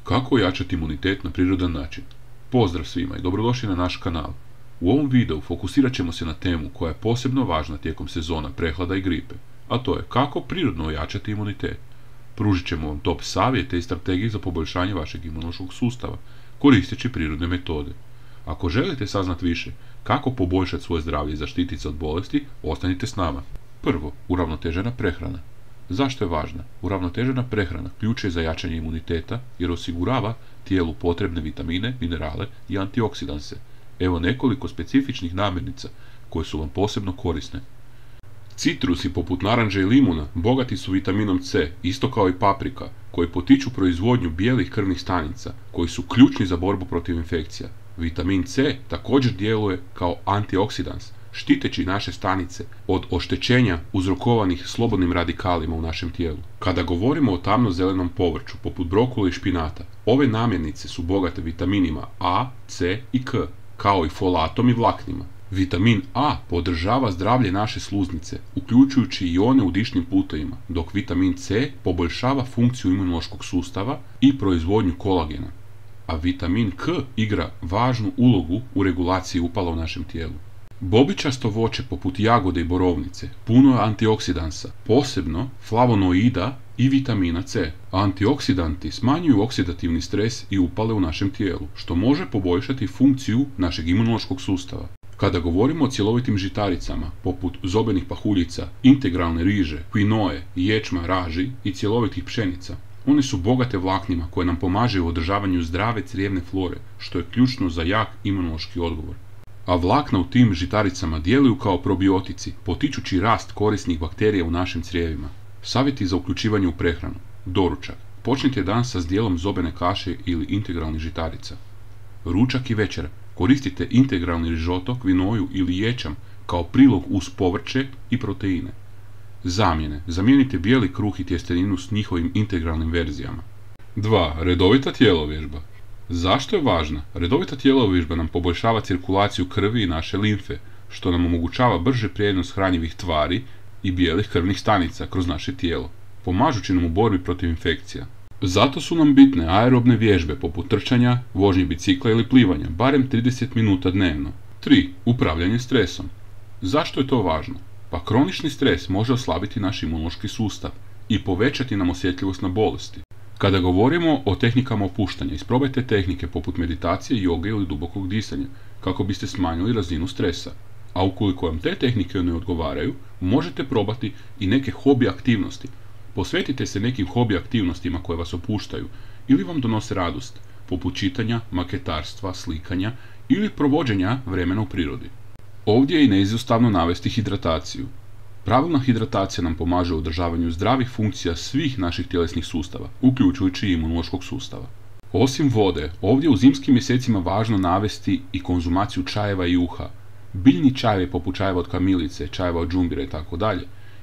Kako ojačati imunitet na prirodan način? Pozdrav svima i dobrodošli na naš kanal. U ovom videu fokusirat ćemo se na temu koja je posebno važna tijekom sezona prehlada i gripe, a to je kako prirodno ojačati imunitet. Pružit ćemo vam top savjete i strategije za poboljšanje vašeg imunološkog sustava, koristeći prirodne metode. Ako želite saznati više kako poboljšati svoje zdravlje i zaštititi se od bolesti, ostanite s nama. Prvo, uravnotežena prehrana. Zašto je važna? Uravnotežena prehrana ključ je za jačanje imuniteta jer osigurava tijelu potrebne vitamine, minerale i antioksidanse. Evo nekoliko specifičnih namirnica koje su vam posebno korisne. Citrusi poput naranče i limuna bogati su vitaminom C, isto kao i paprika, koji potiču proizvodnju bijelih krvnih stanica, koji su ključni za borbu protiv infekcija. Vitamin C također djeluje kao antioksidans, štiteći naše stanice od oštećenja uzrokovanih slobodnim radikalima u našem tijelu. Kada govorimo o tamno-zelenom povrću, poput brokula i špinata, ove namirnice su bogate vitaminima A, C i K, kao i folatom i vlaknima. Vitamin A podržava zdravlje naše sluznice, uključujući i one u dišnim putevima, dok vitamin C poboljšava funkciju imunološkog sustava i proizvodnju kolagena. A vitamin K igra važnu ulogu u regulaciji upala u našem tijelu. Bobičasto voće poput jagode i borovnice puno je antioksidansa, posebno flavonoida i vitamina C. Antioksidanti smanjuju oksidativni stres i upale u našem tijelu, što može poboljšati funkciju našeg imunološkog sustava. Kada govorimo o cjelovitim žitaricama, poput zobenih pahuljica, integralne riže, kvinoe, ječma, raži i cjelovitih pšenica, one su bogate vlaknima koje nam pomažu u održavanju zdrave crijevne flore, što je ključno za jak imunološki odgovor. A vlakna u tim žitaricama djeluju kao probiotici, potičući rast korisnih bakterija u našim crijevima. Savjeti za uključivanje u prehranu. Doručak. Počnite dan sa zdjelom zobene kaše ili integralnih žitarica. Ručak i večera. Koristite integralni rižoto, kvinoju ili ječam kao prilog uz povrće i proteine. Zamjene. Zamijenite bijeli kruh i tjesteninu s njihovim integralnim verzijama. 2. Redovita tjelovježba. Zašto je važna? Redovita tjelovježba nam poboljšava cirkulaciju krvi i naše limfe, što nam omogućava brže prijenos hranjivih tvari i bijelih krvnih stanica kroz naše tijelo, pomažući nam u borbi protiv infekcija. Zato su nam bitne aerobne vježbe poput trčanja, vožnje bicikla ili plivanja, barem 30 minuta dnevno. 3. Upravljanje stresom. Zašto je to važno? Pa kronični stres može oslabiti naš imunološki sustav i povećati nam osjetljivost na bolesti. Kada govorimo o tehnikama opuštanja, isprobajte tehnike poput meditacije, joge ili dubokog disanja, kako biste smanjili razinu stresa. A ukoliko vam te tehnike ne odgovaraju, možete probati i neke hobi aktivnosti. Posvetite se nekim hobi aktivnostima koje vas opuštaju ili vam donose radost, poput čitanja, maketarstva, slikanja ili provođenja vremena u prirodi. Ovdje je i neizostavno navesti hidrataciju. Pravilna hidratacija nam pomaže u održavanju zdravih funkcija svih naših tjelesnih sustava, uključujući i imunološkog sustava. Osim vode, ovdje u zimskim mjesecima važno navesti i konzumaciju čajeva i juha. Biljni čajevi poput čajeva od kamilice, čajeva od džumbira itd.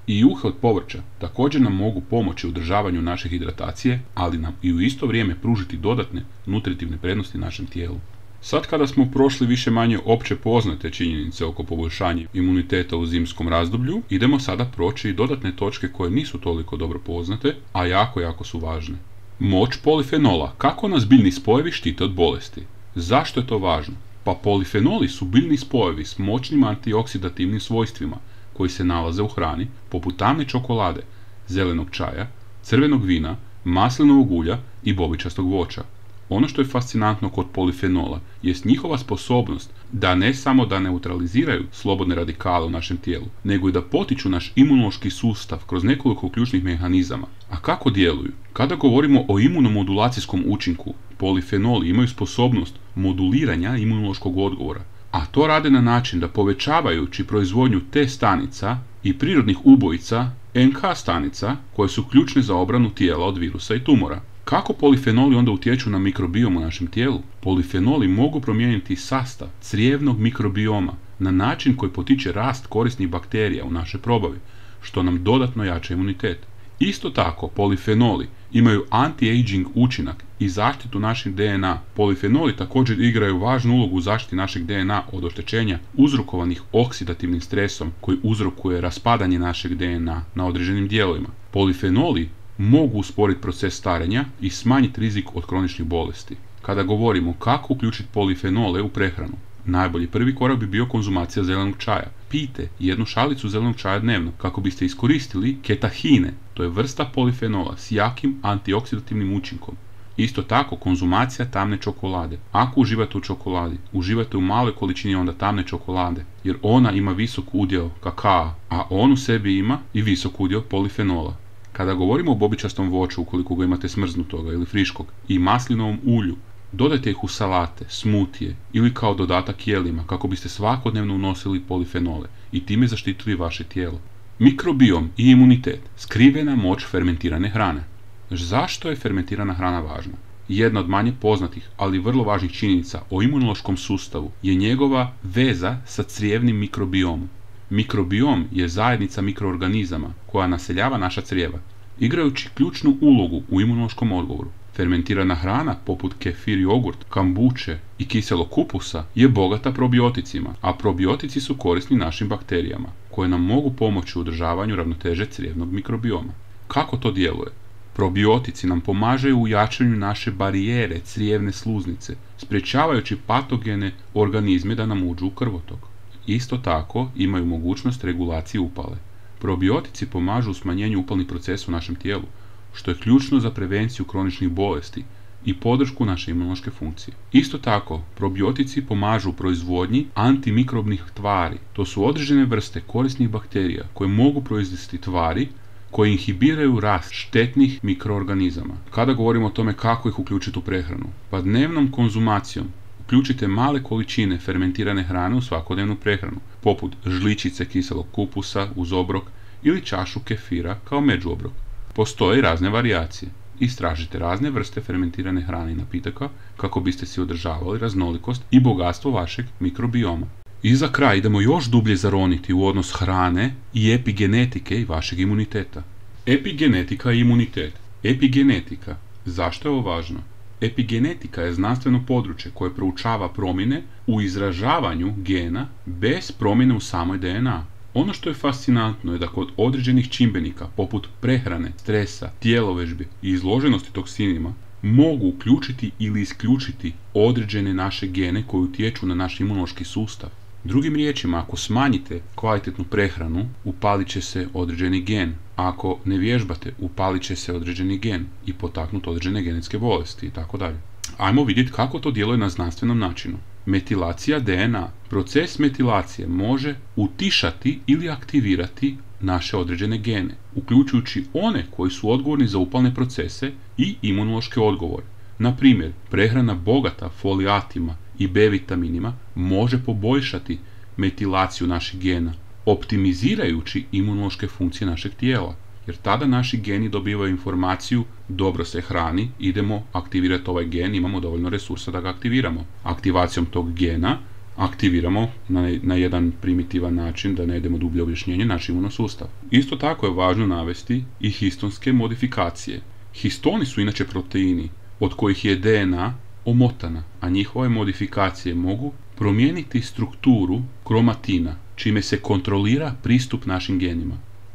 I juhe od povrća također nam mogu pomoći u održavanju naše hidratacije, ali nam i u isto vrijeme pružiti dodatne nutritivne prednosti našem tijelu. Sad kada smo prošli više manje opće poznate činjenice oko poboljšanja imuniteta u zimskom razdoblju, idemo sada proći i dodatne točke koje nisu toliko dobro poznate, a jako su važne. Moć polifenola. Kako nas biljni spojevi štite od bolesti? Zašto je to važno? Pa polifenoli su biljni spojevi s moćnim antioksidativnim svojstvima koji se nalaze u hrani poput tamne čokolade, zelenog čaja, crvenog vina, maslinovog ulja i bobičastog voća. Ono što je fascinantno kod polifenola jest njihova sposobnost da ne samo da neutraliziraju slobodne radikale u našem tijelu, nego i da potiču naš imunološki sustav kroz nekoliko ključnih mehanizama. A kako djeluju? Kada govorimo o imunomodulacijskom učinku, polifenoli imaju sposobnost moduliranja imunološkog odgovora, a to rade na način da povećavajući proizvodnju T stanica i prirodnih ubojica NK stanica koje su ključne za obranu tijela od virusa i tumora. Kako polifenoli onda utječu na mikrobiom u našem tijelu? Polifenoli mogu promijeniti sastav crijevnog mikrobioma na način koji potiče rast korisnih bakterija u našoj probavi, što nam dodatno jača imunitet. Isto tako, polifenoli imaju anti-aging učinak i zaštitu našeg DNA. Polifenoli također igraju važnu ulogu u zaštiti našeg DNA od oštećenja uzrokovanih oksidativnim stresom koji uzrokuje raspadanje našeg DNA na određenim dijelovima. Polifenoli mogu usporiti proces starenja i smanjiti rizik od kroničnih bolesti. Kada govorimo kako uključiti polifenole u prehranu, najbolji prvi korak bi bio konzumacija zelenog čaja. Pijte 1 šalicu zelenog čaja dnevno kako biste iskoristili ketahine, to je vrsta polifenola s jakim antioksidativnim učinkom. Isto tako, konzumacija tamne čokolade. Ako uživate u čokoladi, uživate u maloj količini onda tamne čokolade, jer ona ima visok udjel kakaa, a on u sebi ima i visok udjel polifenola. Kada govorimo o bobičastom voću, ukoliko ga imate smrznutoga ili friškog, i maslinovom ulju, dodajte ih u salate, smutije ili kao dodatak jelima kako biste svakodnevno unosili polifenole i time zaštitili vaše tijelo. Mikrobiom i imunitet, skrivena moć fermentirane hrane. Zašto je fermentirana hrana važna? Jedna od manje poznatih, ali vrlo važnih činjenica o imunološkom sustavu je njegova veza sa crijevnim mikrobiomom. Mikrobiom je zajednica mikroorganizama koja naseljava naša crijeva, igrajući ključnu ulogu u imunološkom odgovoru. Fermentirana hrana, poput kefir, jogurt, kambuče i kiselog kupusa, je bogata probioticima, a probiotici su korisni našim bakterijama, koje nam mogu pomoći u održavanju ravnoteže crijevnog mikrobioma. Kako to djeluje? Probiotici nam pomažaju u jačanju naše barijere crijevne sluznice, sprječavajući patogene organizme da nam uđu u krvotok. Isto tako imaju mogućnost regulacije upale. Probiotici pomažu u smanjenju upalnih procesa u našem tijelu, što je ključno za prevenciju kroničnih bolesti i podršku naše imunološke funkcije. Isto tako, probiotici pomažu u proizvodnji antimikrobnih tvari. To su određene vrste korisnih bakterija koje mogu proizvesti tvari koje inhibiraju rast štetnih mikroorganizama. Kada govorimo o tome kako ih uključiti u prehranu, pa dnevnom konzumacijom uključite male količine fermentirane hrane u svakodnevnu prehranu, poput žličice kiselog kupusa uz obrok ili čašu kefira kao međuobrok. Postoje razne varijacije. Istražite razne vrste fermentirane hrane i napitaka kako biste si održavali raznolikost i bogatstvo vašeg mikrobioma. I za kraj idemo još dublje zaroniti u odnos hrane i epigenetike i vašeg imuniteta. Epigenetika i imunitet. Epigenetika. Zašto je ovo važno? Epigenetika je znanstveno područje koje proučava promjene u izražavanju gena bez promjene u samoj DNA. Ono što je fascinantno je da kod određenih čimbenika, poput prehrane, stresa, tijelovežbe i izloženosti toksinima, mogu uključiti ili isključiti određene naše gene koji utječu na naš imunološki sustav. Drugim riječima, ako smanjite kvalitetnu prehranu, upalit će se određeni gen. Ako ne vježbate, upalit će se određeni gen i potaknuti određene genetske bolesti itd. Ajmo vidjeti kako to djeluje na znanstvenom načinu. Metilacija DNA. Proces metilacije može utišati ili aktivirati naše određene gene, uključujući one koji su odgovorni za upalne procese i imunološke odgovore. Na primjer, prehrana bogata folijatima i B vitaminima može poboljšati metilaciju naših gena, optimizirajući imunološke funkcije našeg tijela, jer tada naši geni dobivaju informaciju dobro se hrani, idemo aktivirati ovaj gen, imamo dovoljno resursa da ga aktiviramo. Aktivacijom tog gena aktiviramo na jedan primitivan način, da ne idemo dublje objašnjenje, naš imunosustav. Isto tako je važno navesti i histonske modifikacije. Histoni su inače proteini od kojih je DNA omotana, a njihove modifikacije mogu promijeniti strukturu kromatina, čime se kontrolira pristup našim genima.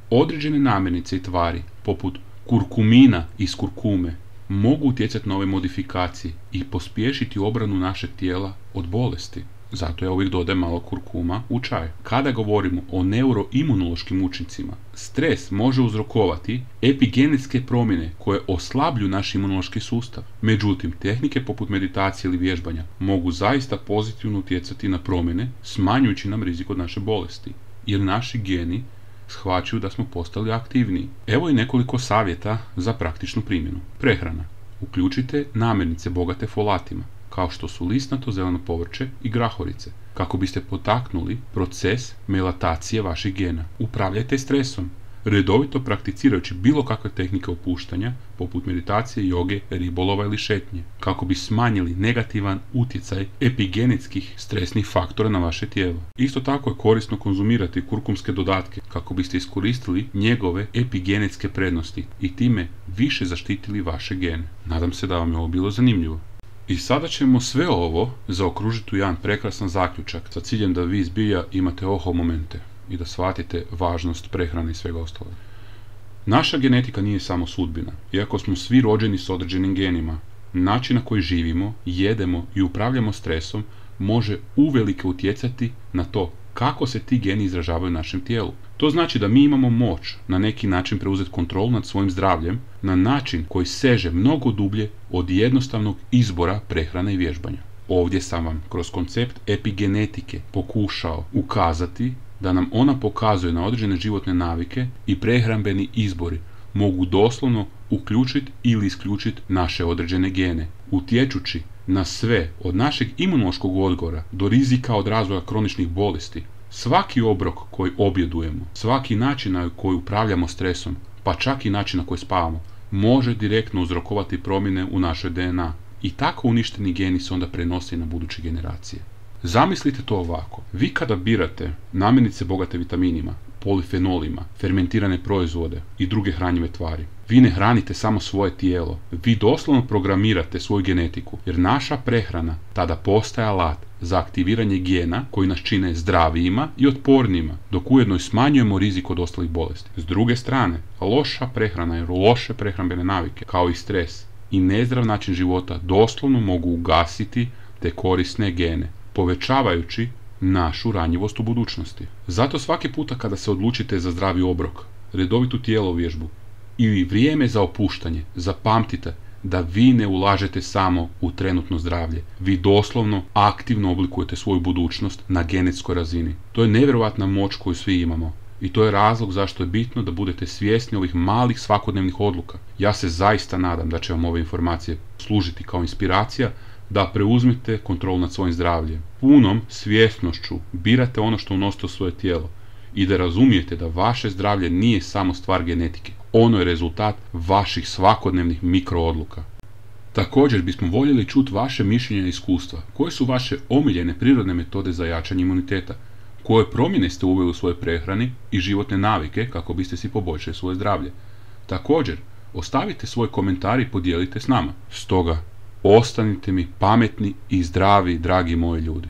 Određene namirnice i tvari, poput kurkumina iz kurkume, mogu utjecati na ove modifikacije i pospješiti obranu našeg tijela od bolesti. Zato ja uvijek dodajem malo kurkuma u čaj. Kada govorimo o neuroimunološkim učincima, stres može uzrokovati epigenetske promjene koje oslabljuju naš imunološki sustav. Međutim, tehnike poput meditacije ili vježbanja mogu zaista pozitivno utjecati na promjene, smanjujući nam rizik od naše bolesti, jer naši geni shvaćaju da smo postali aktivniji. Evo i nekoliko savjeta za praktičnu primjenu. Prehrana. Uključite namirnice bogate folatima, kao što su listnato zeleno povrće i grahorice, kako biste potaknuli proces melatacije vaših gena. Upravljajte stresom, redovito prakticirajući bilo kakve tehnike opuštanja, poput meditacije, joge, ribolova ili šetnje, kako bi smanjili negativan utjecaj epigenetskih stresnih faktora na vaše tijelo. Isto tako je korisno konzumirati kurkumske dodatke, kako biste iskoristili njegove epigenetske prednosti i time više zaštitili vaše gene. Nadam se da vam je ovo bilo zanimljivo. I sada ćemo sve ovo zaokružiti u jedan prekrasan zaključak sa ciljem da vi zbilja imate oho momente i da shvatite važnost prehrane i svega ostalog. Naša genetika nije samo sudbina. Iako smo svi rođeni s određenim genima, način na koji živimo, jedemo i upravljamo stresom može uvelike utjecati na to kako se ti geni izražavaju u našem tijelu. To znači da mi imamo moć na neki način preuzeti kontrolu nad svojim zdravljem na način koji seže mnogo dublje od jednostavnog izbora prehrane i vježbanja. Ovdje sam vam kroz koncept epigenetike pokušao ukazati da nam ona pokazuje na određene životne navike i prehrambeni izbori mogu doslovno uključiti ili isključiti naše određene gene, utječući na sve od našeg imunološkog odgovora do rizika od razvoja kroničnih bolesti. Svaki obrok koji objedujemo, svaki način na koji upravljamo stresom, pa čak i način na koji spavamo, može direktno uzrokovati promjene u našoj DNA. I tako uništeni geni se onda prenose na buduće generacije. Zamislite to ovako. Vi kada birate namirnice bogate vitaminima, polifenolima, fermentirane proizvode i druge hranjive tvari, vi ne hranite samo svoje tijelo, vi doslovno programirate svoju genetiku, jer naša prehrana tada postaje alat za aktiviranje gena koji nas čine zdravijima i otpornijima, dok ujedno i smanjujemo rizik od ostalih bolesti. S druge strane, loša prehrana i loše prehrambene navike, kao i stres i nezdrav način života doslovno mogu ugasiti te korisne gene, povećavajući našu ranjivost u budućnosti. Zato svaki puta kada se odlučite za zdravi obrok, redovitu tjelovježbu ili vrijeme za opuštanje, zapamtite da vi ne ulažete samo u trenutno zdravlje. Vi doslovno aktivno oblikujete svoju budućnost na genetskoj razini. To je nevjerojatna moć koju svi imamo. I to je razlog zašto je bitno da budete svjesni ovih malih svakodnevnih odluka. Ja se zaista nadam da će vam ove informacije služiti kao inspiracija da preuzmete kontrolu nad svojim zdravljem. Punom svjesnošću birate ono što unosite u svoje tijelo i da razumijete da vaše zdravlje nije samo stvar genetike. Ono je rezultat vaših svakodnevnih mikroodluka. Također bismo voljeli čuti vaše mišljenje i iskustva. Koje su vaše omiljene prirodne metode za jačanje imuniteta? Koje promjene ste uveli u svojoj prehrani i životne navike kako biste si poboljšali svoje zdravlje? Također, ostavite svoj komentar i podijelite s nama. Stoga, ostanite mi pametni i zdravi, dragi moji ljudi.